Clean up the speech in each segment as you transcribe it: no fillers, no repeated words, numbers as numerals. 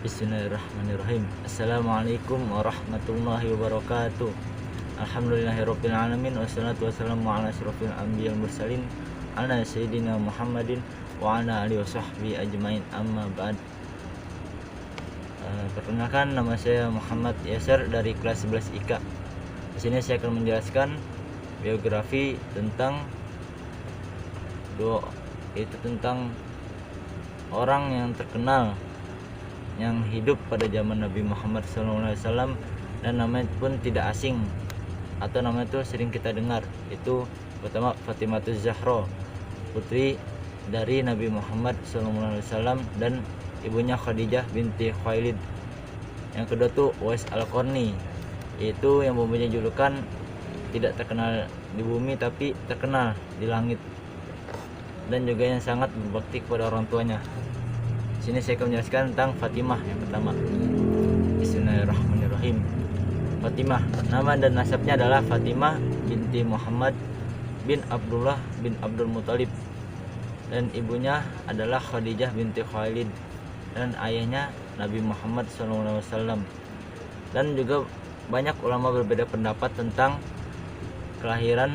Bismillahirrahmanirrahim. Assalamualaikum warahmatullahi wabarakatuh. Alhamdulillahirabbil alamin wassalatu wassalamu ala asyrofil anbiya'il mursalin ala sayyidina Muhammadin wa ala alihi washabbihi ajmain, amma ba'd. Perkenalkan, nama saya Muhammad Yasir dari kelas 11 IK. Di sini saya akan menjelaskan biografi tentang tentang orang yang terkenal yang hidup pada zaman Nabi Muhammad SAW, dan namanya pun tidak asing atau namanya itu sering kita dengar. Itu pertama Fatimah Zahra, putri dari Nabi Muhammad SAW dan ibunya Khadijah binti Khuwailid. Yang kedua tuh Uwais Al-Qarni, yaitu yang mempunyai julukan tidak terkenal di bumi tapi terkenal di langit, dan juga yang sangat berbakti kepada orang tuanya. Sini saya akan menjelaskan tentang Fatimah yang pertama. Bismillahirrahmanirrahim. Fatimah, nama dan nasabnya adalah Fatimah binti Muhammad bin Abdullah bin Abdul Muthalib, dan ibunya adalah Khadijah binti Khuwailid, dan ayahnya Nabi Muhammad SAW. Dan juga banyak ulama berbeda pendapat tentang kelahiran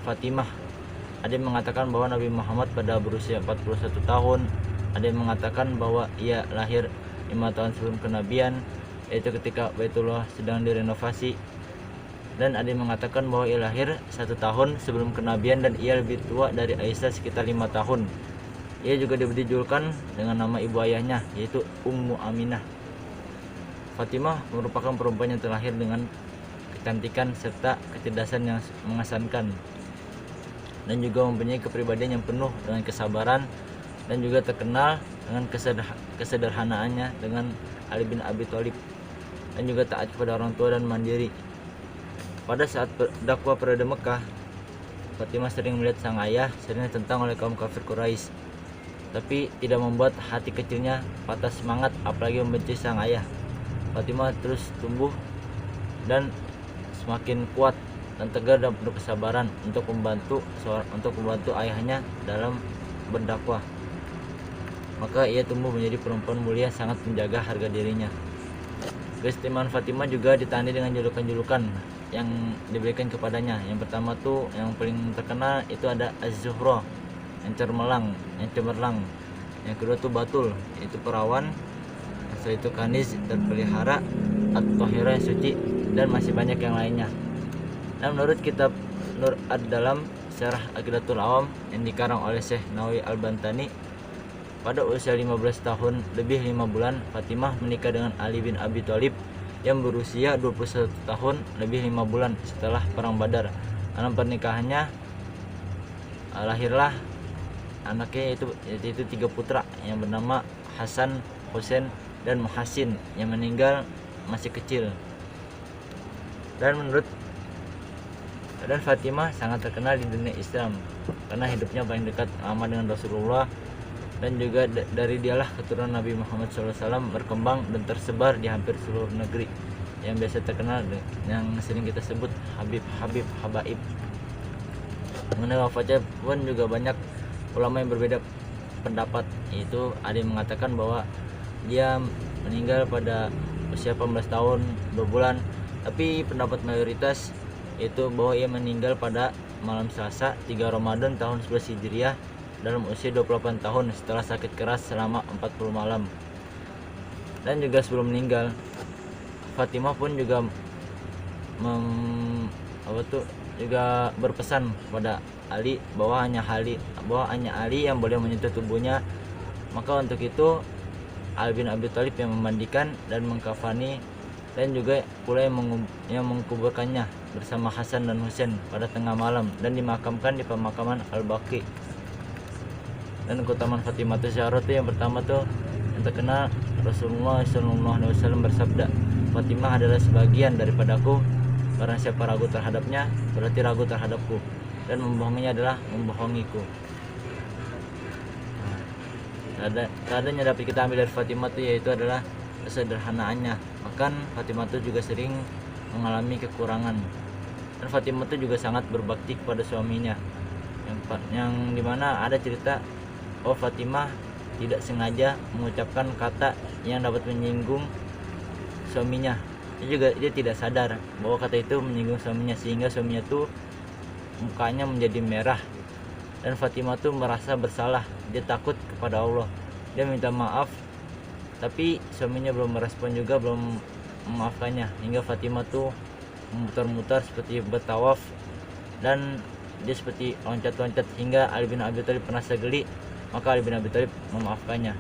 Fatimah. Ada yang mengatakan bahwa Nabi Muhammad pada berusia 41 tahun, ada yang mengatakan bahwa ia lahir 5 tahun sebelum kenabian, yaitu ketika Baitullah sedang direnovasi, dan ada yang mengatakan bahwa ia lahir 1 tahun sebelum kenabian dan ia lebih tua dari Aisyah sekitar 5 tahun. Ia juga diberi julukan dengan nama ibu ayahnya, yaitu Ummu Aminah. Fatimah merupakan perempuan yang terlahir dengan kecantikan serta kecerdasan yang mengesankan, dan juga mempunyai kepribadian yang penuh dengan kesabaran, dan juga terkenal dengan kesederhanaannya dengan Ali bin Abi Thalib, dan juga taat kepada orang tua dan mandiri. Pada saat dakwah periode Mekah, Fatimah sering melihat sang ayah sering ditentang oleh kaum kafir Quraisy, tapi tidak membuat hati kecilnya patah semangat, apalagi membenci sang ayah. Fatimah terus tumbuh dan semakin kuat dan tegar dan penuh kesabaran untuk membantu ayahnya dalam berdakwah. Maka ia tumbuh menjadi perempuan mulia, sangat menjaga harga dirinya. Keistimewaan Fatimah juga ditandai dengan julukan-julukan yang diberikan kepadanya. Yang pertama tuh yang paling terkenal itu ada Az-Zuhra, yang cemerlang. Yang kedua tuh Batul, yaitu perawan. Setelah itu Kaniz, terpelihara. At-Tahira, yang suci, dan masih banyak yang lainnya. Dan menurut kitab Nur Ad-Dalam Syarah Aqidatul Awam yang dikarang oleh Syekh Nawawi Al-Bantani, pada usia 15 tahun lebih 5 bulan Fatimah menikah dengan Ali bin Abi Thalib yang berusia 21 tahun lebih 5 bulan setelah perang Badar. Dalam pernikahannya lahirlah anaknya, yaitu 3 putra yang bernama Hasan, Husain, dan Muhassin, yang meninggal masih kecil. Dan Fatimah sangat terkenal di dunia Islam karena hidupnya paling dekat lama dengan Rasulullah, dan juga dari dialah keturunan Nabi Muhammad SAW berkembang dan tersebar di hampir seluruh negeri, yang biasa terkenal yang sering kita sebut Habaib. Mengenai wafatnya pun juga banyak ulama yang berbeda pendapat, yaitu ada yang mengatakan bahwa dia meninggal pada usia 18 tahun 2 bulan, tapi pendapat mayoritas yaitu bahwa ia meninggal pada malam Selasa 3 Ramadan tahun 11 Hijriah dalam usia 28 tahun setelah sakit keras selama 40 malam. Dan juga sebelum meninggal, Fatimah pun juga juga berpesan kepada Ali bahwa hanya Ali yang boleh menyentuh tubuhnya. Maka untuk itu Ali bin Abi Thalib yang memandikan dan mengkafani, dan juga pula yang mengkuburkannya bersama Hasan dan Husain pada tengah malam dan dimakamkan di pemakaman Al-Baqi. Dan keutamaan Fatimah Zahra itu yang pertama tuh yang terkenal, Rasulullah SAW bersabda, Fatimah adalah sebagian daripadaku, barang siapa ragu terhadapnya berarti ragu terhadapku, dan membohonginya adalah membohongiku. Teladan yang dapat kita ambil dari Fatimah itu yaitu adalah kesederhanaannya. Bahkan Fatimah itu juga sering mengalami kekurangan, dan Fatimah itu juga sangat berbakti kepada suaminya, yang dimana ada cerita Fatimah tidak sengaja mengucapkan kata yang dapat menyinggung suaminya. Dia tidak sadar bahwa kata itu menyinggung suaminya, sehingga suaminya tuh mukanya menjadi merah. Dan Fatimah tuh merasa bersalah, dia takut kepada Allah, dia minta maaf, tapi suaminya belum merespon juga, belum memaafkannya, hingga Fatimah tuh memutar-mutar seperti bertawaf, dan dia seperti loncat-loncat, hingga Ali bin Abi Thalib merasa geli, maka Ali bin Abi Thalib memaafkannya.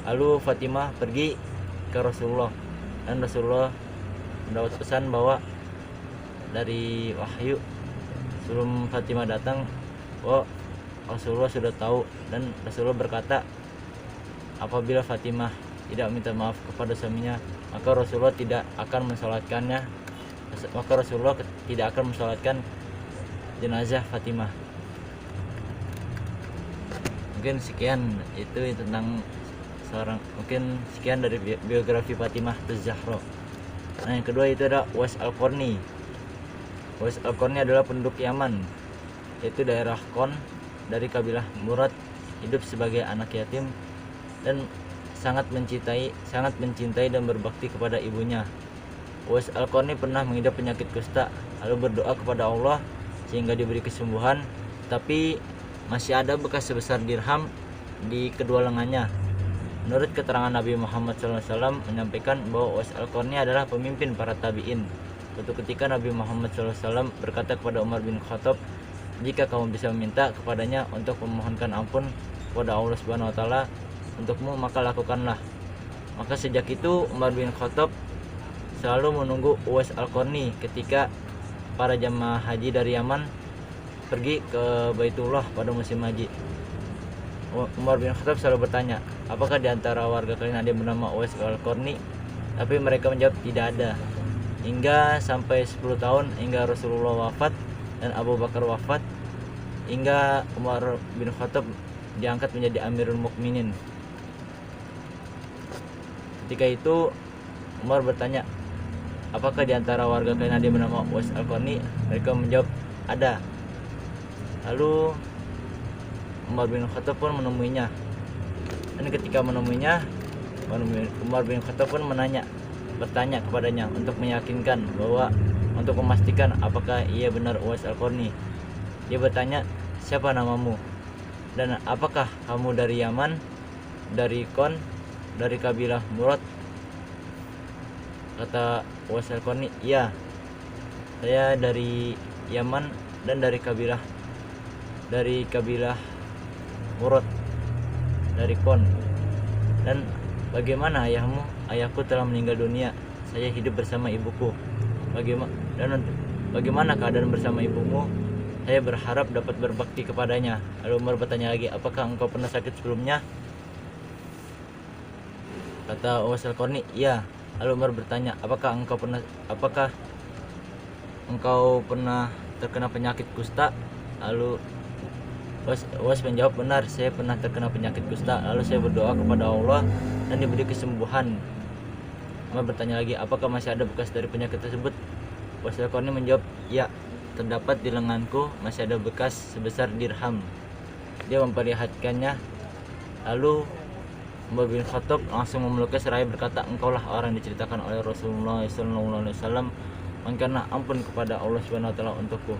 Lalu Fatimah pergi ke Rasulullah, dan Rasulullah mendapat pesan bahwa dari wahyu sebelum Fatimah datang bahwa Rasulullah sudah tahu, dan Rasulullah berkata apabila Fatimah tidak minta maaf kepada suaminya, maka Rasulullah tidak akan mensolatkannya, maka Rasulullah tidak akan mensolatkan jenazah Fatimah. Mungkin sekian itu tentang mungkin sekian dari biografi Fatimah Az-Zahra. Nah, yang kedua itu ada Uwais Al-Qarni. Uwais Al-Qarni adalah penduduk Yaman, yaitu daerah Qon, dari kabilah Murad, hidup sebagai anak yatim dan sangat mencintai dan berbakti kepada ibunya. Uwais Al-Qarni pernah mengidap penyakit kusta, lalu berdoa kepada Allah sehingga diberi kesembuhan, tapi masih ada bekas sebesar dirham di kedua lengannya. Menurut keterangan Nabi Muhammad SAW menyampaikan bahwa Uwais Al-Qarni adalah pemimpin para tabi'in. Suatu ketika Nabi Muhammad SAW berkata kepada Umar bin Khattab, jika kamu bisa meminta kepadanya untuk memohonkan ampun kepada Allah Subhanahu wa taala untukmu, maka lakukanlah. Maka sejak itu Umar bin Khattab selalu menunggu Uwais Al-Qarni ketika para jamaah haji dari Yaman pergi ke Baitullah pada musim haji. Umar bin Khattab selalu bertanya, apakah di antara warga kalian ada yang bernama Uwais Al-Qarni? Tapi mereka menjawab tidak ada. Hingga sampai 10 tahun, hingga Rasulullah wafat dan Abu Bakar wafat, hingga Umar bin Khattab diangkat menjadi Amirul Mukminin. Ketika itu Umar bertanya, apakah di antara warga kalian ada yang bernama Uwais Al-Qarni? Mereka menjawab ada. Lalu Umar bin Khattab pun menemuinya, dan ketika menemuinya Umar bin Khattab pun bertanya kepadanya untuk meyakinkan bahwa untuk memastikan apakah ia benar Uwais Al-Qarni. Dia bertanya, siapa namamu dan apakah kamu dari Yaman, dari Qon, dari kabilah Murad? Kata Uwais Al-Qarni, iya, saya dari Yaman dan dari kabilah Murad, dari Qon. Dan bagaimana ayahmu? Ayahku telah meninggal dunia, saya hidup bersama ibuku. Bagaimana keadaan bersama ibumu? Saya berharap dapat berbakti kepadanya. Lalu Umar bertanya lagi, apakah engkau pernah sakit sebelumnya? Kata Uwais Al-Qarni, iya. Lalu Umar bertanya, apakah engkau pernah terkena penyakit kusta? Lalu Uwais menjawab, benar, saya pernah terkena penyakit kusta. Lalu saya berdoa kepada Allah dan diberi kesembuhan. Umar bertanya lagi, apakah masih ada bekas dari penyakit tersebut? Uwais Al-Qarni menjawab, ya, terdapat di lenganku masih ada bekas sebesar dirham. Dia memperlihatkannya. Lalu Umar bin Khattab langsung memeluknya seraya berkata, engkaulah orang yang diceritakan oleh Rasulullah SAW, mohonkanlah ampun kepada Allah Subhanahu wa taala untukku.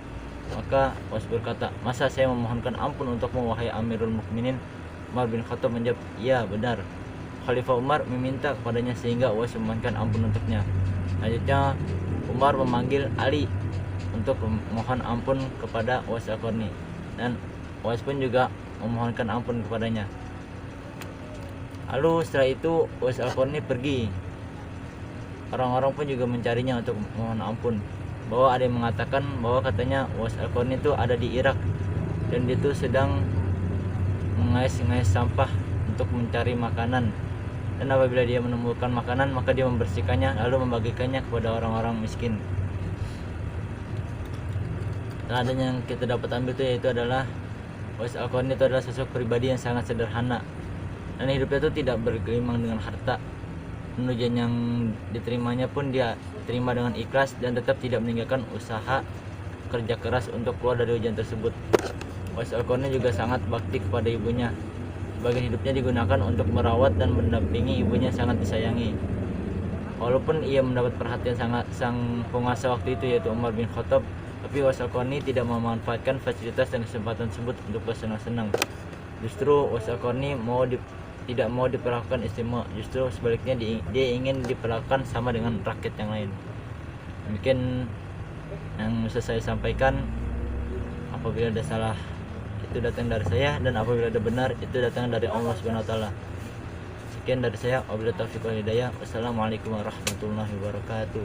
Maka Uwais berkata, masa saya memohonkan ampun untukmu wahai Amirul Mukminin? Umar bin Khattab menjawab, iya benar. Khalifah Umar meminta kepadanya sehingga Uwais memohonkan ampun untuknya. Selanjutnya Umar memanggil Ali untuk memohon ampun kepada Uwais Al-Qarni, dan Uwais pun juga memohonkan ampun kepadanya. Lalu setelah itu Uwais Al-Qarni pergi. Orang-orang pun juga mencarinya untuk memohon ampun. Bahwa ada yang mengatakan bahwa katanya Uwais Al-Qarni itu ada di Irak, dan dia itu sedang mengais-ngais sampah untuk mencari makanan. Dan apabila dia menemukan makanan, maka dia membersihkannya lalu membagikannya kepada orang-orang miskin. Dan yang kita dapat ambil itu yaitu adalah Uwais Al-Qarni itu adalah sosok pribadi yang sangat sederhana, dan hidupnya itu tidak bergelimang dengan harta. Ujian yang diterimanya pun dia terima dengan ikhlas dan tetap tidak meninggalkan usaha kerja keras untuk keluar dari ujian tersebut. Uwais Al-Qarni juga sangat bakti kepada ibunya. sebagian hidupnya digunakan untuk merawat dan mendampingi ibunya sangat disayangi. Walaupun ia mendapat perhatian sang penguasa waktu itu yaitu Umar bin Khattab, tapi Uwais Al-Qarni tidak memanfaatkan fasilitas dan kesempatan tersebut untuk bersenang-senang. Justru Uwais Al-Qarni tidak mau diperlakukan istimewa, justru sebaliknya dia ingin diperlakukan sama dengan rakyat yang lain. Mungkin yang bisa saya sampaikan. Apabila ada salah itu datang dari saya, dan apabila ada benar itu datang dari Allah Subhanahu wa taala. Sekian dari saya, wabillahi taufiq wal hidayah. Wassalamualaikum warahmatullahi wabarakatuh.